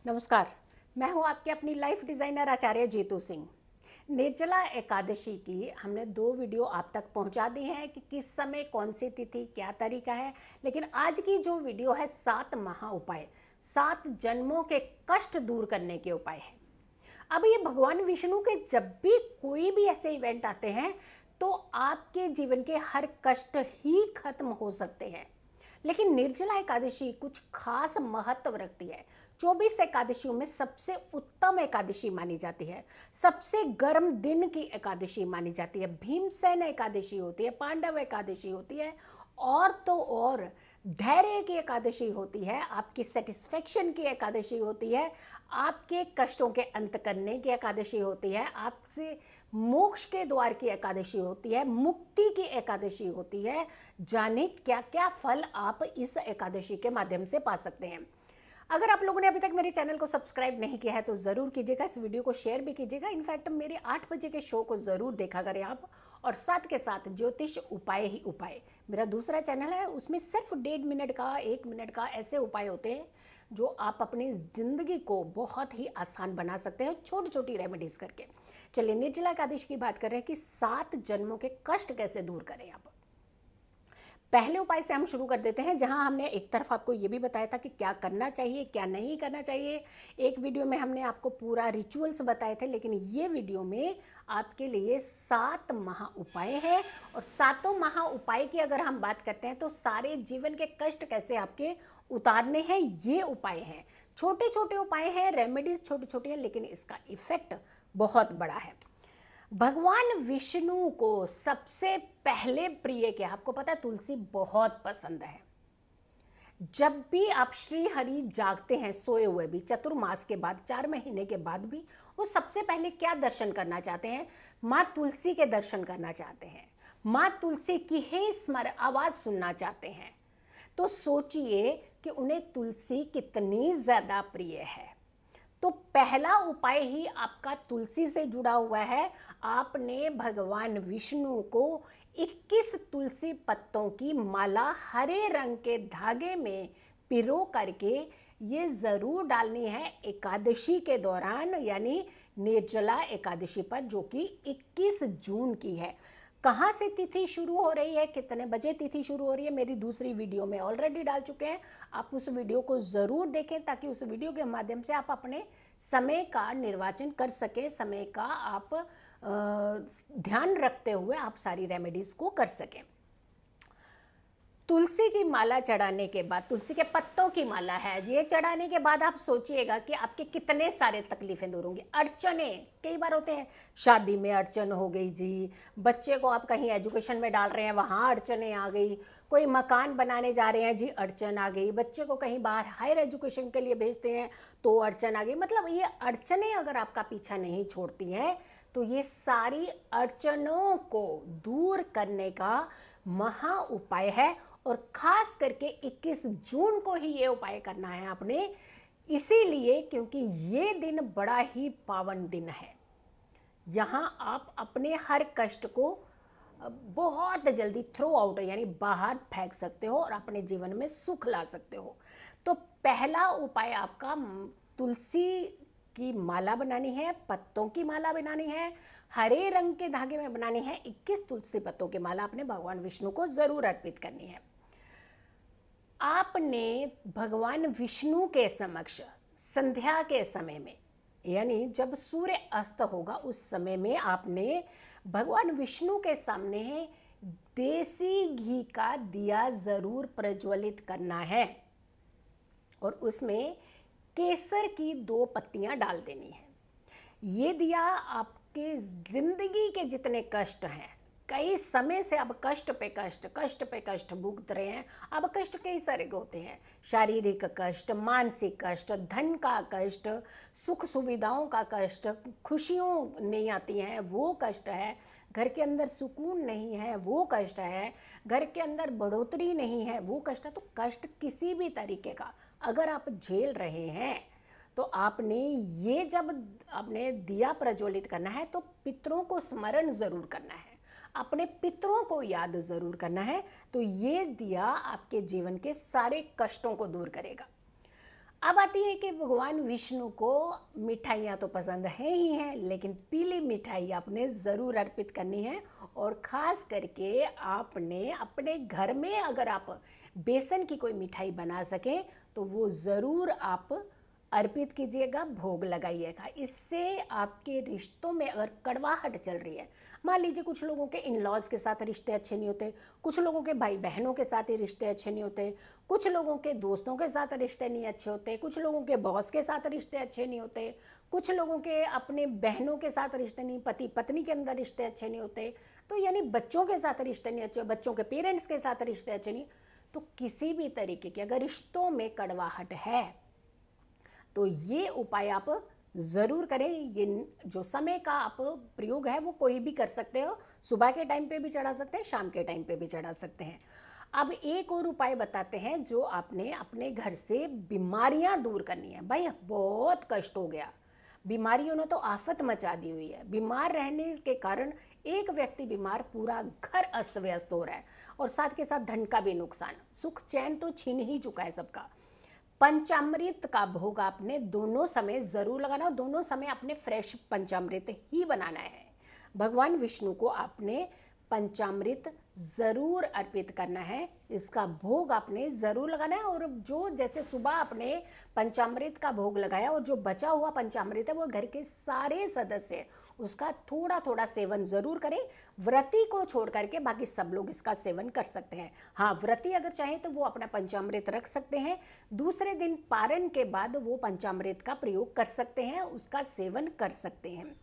नमस्कार। मैं हूं आपके अपनी लाइफ डिज़ाइनर आचार्य जीतू सिंह। निर्जला एकादशी की हमने 2 वीडियो आप तक पहुंचा दी हैं कि किस समय कौन सी तिथि क्या तरीका है। लेकिन आज की जो वीडियो है 7 महा उपाय, 7 जन्मों के कष्ट दूर करने के उपाय है। अब ये भगवान विष्णु के जब भी कोई भी ऐसे इवेंट आते हैं तो आपके जीवन के हर कष्ट ही खत्म हो सकते हैं। लेकिन निर्जला एकादशी कुछ खास महत्व रखती है। 24 एकादशियों में सबसे उत्तम एकादशी मानी जाती है, सबसे गर्म दिन की एकादशी मानी जाती है। भीमसेन एकादशी होती है, पांडव एकादशी होती है, और तो और धैर्य की एकादशी होती है, आपकी सेटिस्फेक्शन की एकादशी होती है, आपके कष्टों के अंत करने की एकादशी होती है, आपसे मोक्ष के द्वार की एकादशी होती है, मुक्ति की एकादशी होती है। जाने क्या क्या फल आप इस एकादशी के माध्यम से पा सकते हैं। अगर आप लोगों ने अभी तक मेरे चैनल को सब्सक्राइब नहीं किया है तो ज़रूर कीजिएगा, इस वीडियो को शेयर भी कीजिएगा। इनफैक्ट मेरे 8 बजे के शो को ज़रूर देखा करें आप। और साथ के साथ ज्योतिष उपाय ही उपाय मेरा दूसरा चैनल है, उसमें सिर्फ 1.5 मिनट का 1 मिनट का ऐसे उपाय होते हैं जो आप अपनी ज़िंदगी को बहुत ही आसान बना सकते हैं छोटी छोटी रेमेडीज़ करके। चलिए निर्जला एकादशी की बात कर रहे हैं कि 7 जन्मों के कष्ट कैसे दूर करें। आप पहले उपाय से हम शुरू कर देते हैं, जहां हमने एक तरफ आपको ये भी बताया था कि क्या करना चाहिए क्या नहीं करना चाहिए। एक वीडियो में हमने आपको पूरा रिचुअल्स बताए थे, लेकिन ये वीडियो में आपके लिए 7 महा उपाय है। और 7 महा उपाय की अगर हम बात करते हैं तो सारे जीवन के कष्ट कैसे आपके उतारने हैं, ये उपाय हैं। छोटे छोटे उपाय हैं, रेमेडीज छोटी छोटी हैं, लेकिन इसका इफेक्ट बहुत बड़ा है। भगवान विष्णु को सबसे पहले प्रिय क्या, आपको पता है तुलसी बहुत पसंद है। जब भी आप श्री हरि जागते हैं सोए हुए भी, चतुर्मास के बाद 4 महीने के बाद भी, वो सबसे पहले क्या दर्शन करना चाहते हैं? माँ तुलसी के दर्शन करना चाहते हैं, माँ तुलसी की ही स्मर आवाज सुनना चाहते हैं। तो सोचिए कि उन्हें तुलसी कितनी ज्यादा प्रिय है। तो पहला उपाय ही आपका तुलसी से जुड़ा हुआ है। आपने भगवान विष्णु को 21 तुलसी पत्तों की माला हरे रंग के धागे में पिरो करके ये ज़रूर डालनी है एकादशी के दौरान, यानी निर्जला एकादशी पर, जो कि 21 जून की है। कहाँ से तिथि शुरू हो रही है, कितने बजे तिथि शुरू हो रही है, मेरी दूसरी वीडियो में ऑलरेडी डाल चुके हैं। आप उस वीडियो को ज़रूर देखें ताकि उस वीडियो के माध्यम से आप अपने समय का निर्वाचन कर सकें, समय का आप ध्यान रखते हुए आप सारी रेमेडीज़ को कर सकें। तुलसी की माला चढ़ाने के बाद, तुलसी के पत्तों की माला है, ये चढ़ाने के बाद आप सोचिएगा कि आपके कितने सारे तकलीफें दूर होंगी। अड़चने कई बार होते हैं, शादी में अड़चन हो गई जी, बच्चे को आप कहीं एजुकेशन में डाल रहे हैं वहाँ अड़चने आ गई, कोई मकान बनाने जा रहे हैं जी अड़चन आ गई, बच्चे को कहीं बाहर हायर एजुकेशन के लिए भेजते हैं तो अड़चन आ गई। मतलब ये अड़चने अगर आपका पीछा नहीं छोड़ती हैं तो ये सारी अड़चनों को दूर करने का महा उपाय है। और खास करके 21 जून को ही ये उपाय करना है आपने, इसीलिए क्योंकि ये दिन बड़ा ही पावन दिन है। यहाँ आप अपने हर कष्ट को बहुत जल्दी थ्रो आउट यानी बाहर फेंक सकते हो और अपने जीवन में सुख ला सकते हो। तो पहला उपाय आपका तुलसी की माला बनानी है, पत्तों की माला बनानी है, हरे रंग के धागे में बनानी है। 21 तुलसी पत्तों की माला आपने भगवान विष्णु को जरूर अर्पित करनी है। आपने भगवान विष्णु के समक्ष संध्या के समय में, यानी जब सूर्य अस्त होगा उस समय में आपने भगवान विष्णु के सामने देसी घी का दिया जरूर प्रज्वलित करना है और उसमें केसर की 2 पत्तियां डाल देनी है। ये दिया आपके जिंदगी के जितने कष्ट हैं, कई समय से अब कष्ट पे कष्ट भुगत रहे हैं। अब कष्ट कई सारे होते हैं, शारीरिक कष्ट, मानसिक कष्ट, धन का कष्ट, सुख सुविधाओं का कष्ट, खुशियों नहीं आती हैं वो कष्ट है, घर के अंदर सुकून नहीं है वो कष्ट है, घर के अंदर बढ़ोतरी नहीं है वो कष्ट है। तो कष्ट किसी भी तरीके का अगर आप झेल रहे हैं तो आपने ये, जब आपने दिया प्रज्वलित करना है तो पितरों को स्मरण जरूर करना है, अपने पितरों को याद जरूर करना है। तो ये दिया आपके जीवन के सारे कष्टों को दूर करेगा। अब आती है कि भगवान विष्णु को मिठाइयाँ तो पसंद है ही हैं, लेकिन पीली मिठाई आपने ज़रूर अर्पित करनी है। और ख़ास करके आपने अपने घर में अगर आप बेसन की कोई मिठाई बना सकें तो वो ज़रूर आप अर्पित कीजिएगा, भोग लगाइएगा। इससे आपके रिश्तों में अगर कड़वाहट चल रही है, मान लीजिए कुछ लोगों के इन लॉज के साथ रिश्ते अच्छे नहीं होते, कुछ लोगों के भाई बहनों के साथ ही रिश्ते अच्छे नहीं होते, कुछ लोगों के दोस्तों के साथ रिश्ते नहीं अच्छे होते, कुछ लोगों के बॉस के साथ रिश्ते अच्छे नहीं होते, कुछ लोगों के अपने बहनों के साथ रिश्ते नहीं, पति पत्नी के अंदर रिश्ते अच्छे नहीं होते, तो यानी बच्चों के साथ रिश्ते नहीं अच्छे, बच्चों के पेरेंट्स के साथ रिश्ते अच्छे नहीं, तो किसी भी तरीके की अगर रिश्तों में कड़वाहट है तो ये उपाय आप ज़रूर करें। ये जो समय का आप प्रयोग है वो कोई भी कर सकते हो, सुबह के टाइम पे भी चढ़ा सकते हैं, शाम के टाइम पे भी चढ़ा सकते हैं। अब एक और उपाय बताते हैं जो आपने अपने घर से बीमारियां दूर करनी है। भाई बहुत कष्ट हो गया, बीमारियों ने तो आफत मचा दी हुई है। बीमार रहने के कारण एक व्यक्ति बीमार, पूरा घर अस्त व्यस्त हो रहा है और साथ के साथ धन का भी नुकसान, सुख चैन तो छीन ही चुका है सबका। पंचामृत का भोग आपने दोनों समय जरूर लगाना, दोनों समय आपने फ्रेश पंचामृत ही बनाना है। भगवान विष्णु को आपने पंचामृत जरूर अर्पित करना है, इसका भोग आपने जरूर लगाना है। और जो जैसे सुबह आपने पंचामृत का भोग लगाया और जो बचा हुआ पंचामृत है वो घर के सारे सदस्य उसका थोड़ा थोड़ा सेवन जरूर करें। व्रती को छोड़ करके बाकी सब लोग इसका सेवन कर सकते हैं। हाँ, व्रती अगर चाहें तो वो अपना पंचामृत रख सकते हैं, दूसरे दिन पारण के बाद वो पंचामृत का प्रयोग कर सकते हैं, उसका सेवन कर सकते हैं।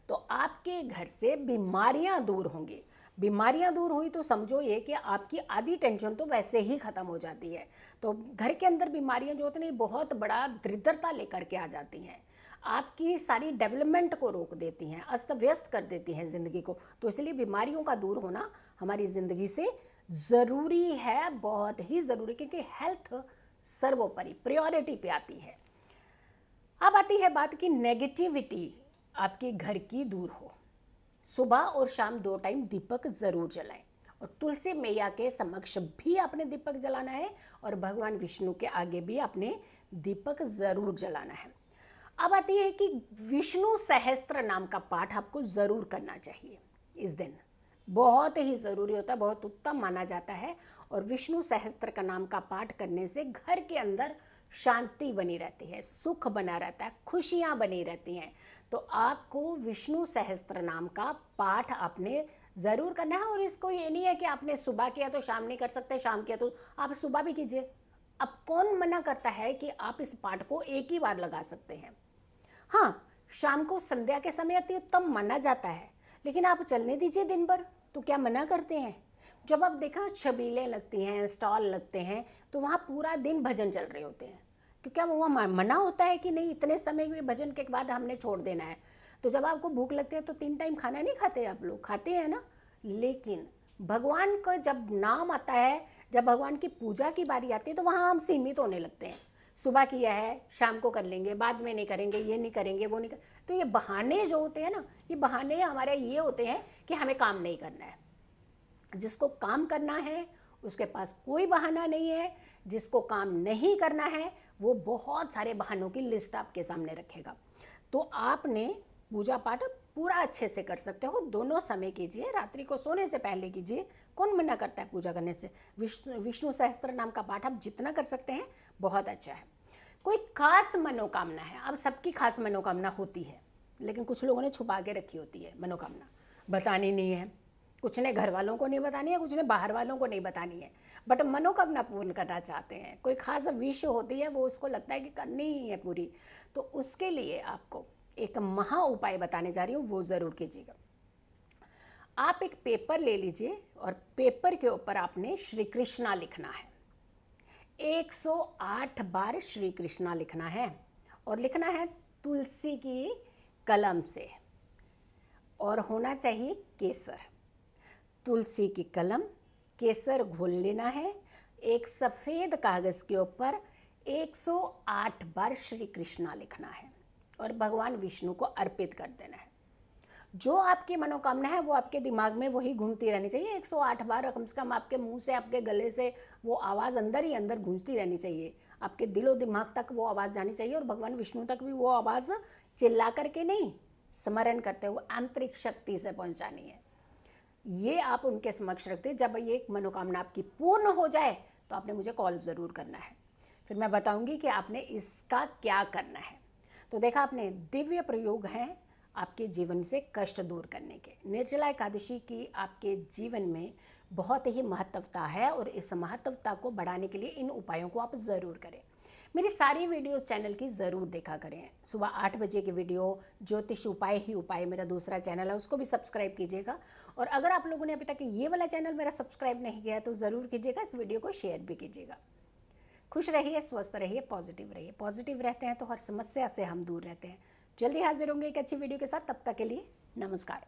तो आपके घर से बीमारियां दूर होंगी। बीमारियां दूर हुई तो समझो ये कि आपकी आधी टेंशन तो वैसे ही खत्म हो जाती है। तो घर के अंदर बीमारियां जो होती हैं बहुत बड़ा दरिद्रता लेकर के आ जाती हैं, आपकी सारी डेवलपमेंट को रोक देती हैं, अस्त व्यस्त कर देती हैं ज़िंदगी को। तो इसलिए बीमारियों का दूर होना हमारी ज़िंदगी से ज़रूरी है, बहुत ही ज़रूरी, क्योंकि हेल्थ सर्वोपरि प्रायोरिटी पे आती है। अब आती है बात की नेगेटिविटी आपके घर की दूर हो। सुबह और शाम 2 टाइम दीपक ज़रूर जलाएं और तुलसी मैया के समक्ष भी आपने दीपक जलाना है और भगवान विष्णु के आगे भी आपने दीपक ज़रूर जलाना है। अब आती है कि विष्णु सहस्त्र नाम का पाठ आपको ज़रूर करना चाहिए इस दिन, बहुत ही ज़रूरी होता है, बहुत उत्तम माना जाता है। और विष्णु सहस्त्र का नाम का पाठ करने से घर के अंदर शांति बनी रहती है, सुख बना रहता है, खुशियाँ बनी रहती हैं। तो आपको विष्णु सहस्त्र नाम का पाठ आपने ज़रूर करना है। और इसको ये नहीं है कि आपने सुबह किया तो शाम नहीं कर सकते, शाम किया तो आप सुबह भी कीजिए। अब कौन मना करता है कि आप इस पाठ को एक ही बार लगा सकते हैं। हाँ, शाम को संध्या के समय अति उत्तम माना जाता है, लेकिन आप चलने दीजिए दिन भर, तो क्या मना करते हैं। जब आप देखा छबीलें लगती हैं, स्टॉल लगते हैं, तो वहाँ पूरा दिन भजन चल रहे होते हैं, क्योंकि अब वहाँ मना होता है कि नहीं इतने समय में भजन के बाद हमने छोड़ देना है। तो जब आपको भूख लगती है तो 3 टाइम खाना नहीं खाते आप लोग, खाते हैं ना। लेकिन भगवान का जब नाम आता है, जब भगवान की पूजा की बारी आती है, तो वहाँ हम सीमित होने लगते हैं। सुबह किया है, शाम को कर लेंगे, बाद में नहीं करेंगे, ये नहीं करेंगे, वो नहीं कर। तो ये बहाने जो होते हैं ना, ये बहाने हमारे ये होते हैं कि हमें काम नहीं करना है। जिसको काम करना है उसके पास कोई बहाना नहीं है, जिसको काम नहीं करना है वो बहुत सारे बहानों की लिस्ट आपके सामने रखेगा। तो आपने पूजा पाठ पूरा अच्छे से कर सकते हो, दोनों समय कीजिए, रात्रि को सोने से पहले कीजिए, कौन मना करता है पूजा करने से। विष्णु सहस्त्र नाम का पाठ आप जितना कर सकते हैं बहुत अच्छा है। कोई खास मनोकामना है, अब सबकी खास मनोकामना होती है, लेकिन कुछ लोगों ने छुपा के रखी होती है मनोकामना, बतानी नहीं है। कुछ ने घर वालों को नहीं बतानी है, कुछ ने बाहर वालों को नहीं बतानी है, बट मनोकामना पूर्ण करना चाहते हैं। कोई खास विश होती है, वो उसको लगता है कि करनी ही है पूरी। तो उसके लिए आपको एक महा उपाय बताने जा रही हूँ, वो ज़रूर कीजिएगा। आप एक पेपर ले लीजिए और पेपर के ऊपर आपने श्री कृष्णा लिखना है। 108 बार श्री कृष्णा लिखना है और लिखना है तुलसी की कलम से, और होना चाहिए केसर। तुलसी की कलम, केसर घोल लेना है, एक सफ़ेद कागज़ के ऊपर 108 बार श्री कृष्णा लिखना है और भगवान विष्णु को अर्पित कर देना है। जो आपकी मनोकामना है वो आपके दिमाग में वही घूमती रहनी चाहिए। 108 बार कम से कम आपके मुंह से, आपके गले से वो आवाज़ अंदर ही अंदर गूंजती रहनी चाहिए। आपके दिलो दिमाग तक वो आवाज़ जानी चाहिए, और भगवान विष्णु तक भी वो आवाज़ चिल्ला करके नहीं, स्मरण करते हुए आंतरिक शक्ति से पहुंचानी है। ये आप उनके समक्ष रखते, जब ये एक मनोकामना आपकी पूर्ण हो जाए तो आपने मुझे कॉल ज़रूर करना है, फिर मैं बताऊंगी कि आपने इसका क्या करना है। तो देखा आपने, दिव्य प्रयोग हैं आपके जीवन से कष्ट दूर करने के। निर्जला एकादशी की आपके जीवन में बहुत ही महत्वता है, और इस महत्वता को बढ़ाने के लिए इन उपायों को आप ज़रूर करें। मेरी सारी वीडियो चैनल की ज़रूर देखा करें। सुबह 8 बजे की वीडियो ज्योतिष उपाय ही उपाय मेरा दूसरा चैनल है, उसको भी सब्सक्राइब कीजिएगा। और अगर आप लोगों ने अभी तक ये वाला चैनल मेरा सब्सक्राइब नहीं किया है तो ज़रूर कीजिएगा, इस वीडियो को शेयर भी कीजिएगा। खुश रहिए, स्वस्थ रहिए, पॉजिटिव रहिए। पॉजिटिव रहते हैं तो हर समस्या से हम दूर रहते हैं। जल्दी हाजिर होंगे एक अच्छी वीडियो के साथ, तब तक के लिए नमस्कार।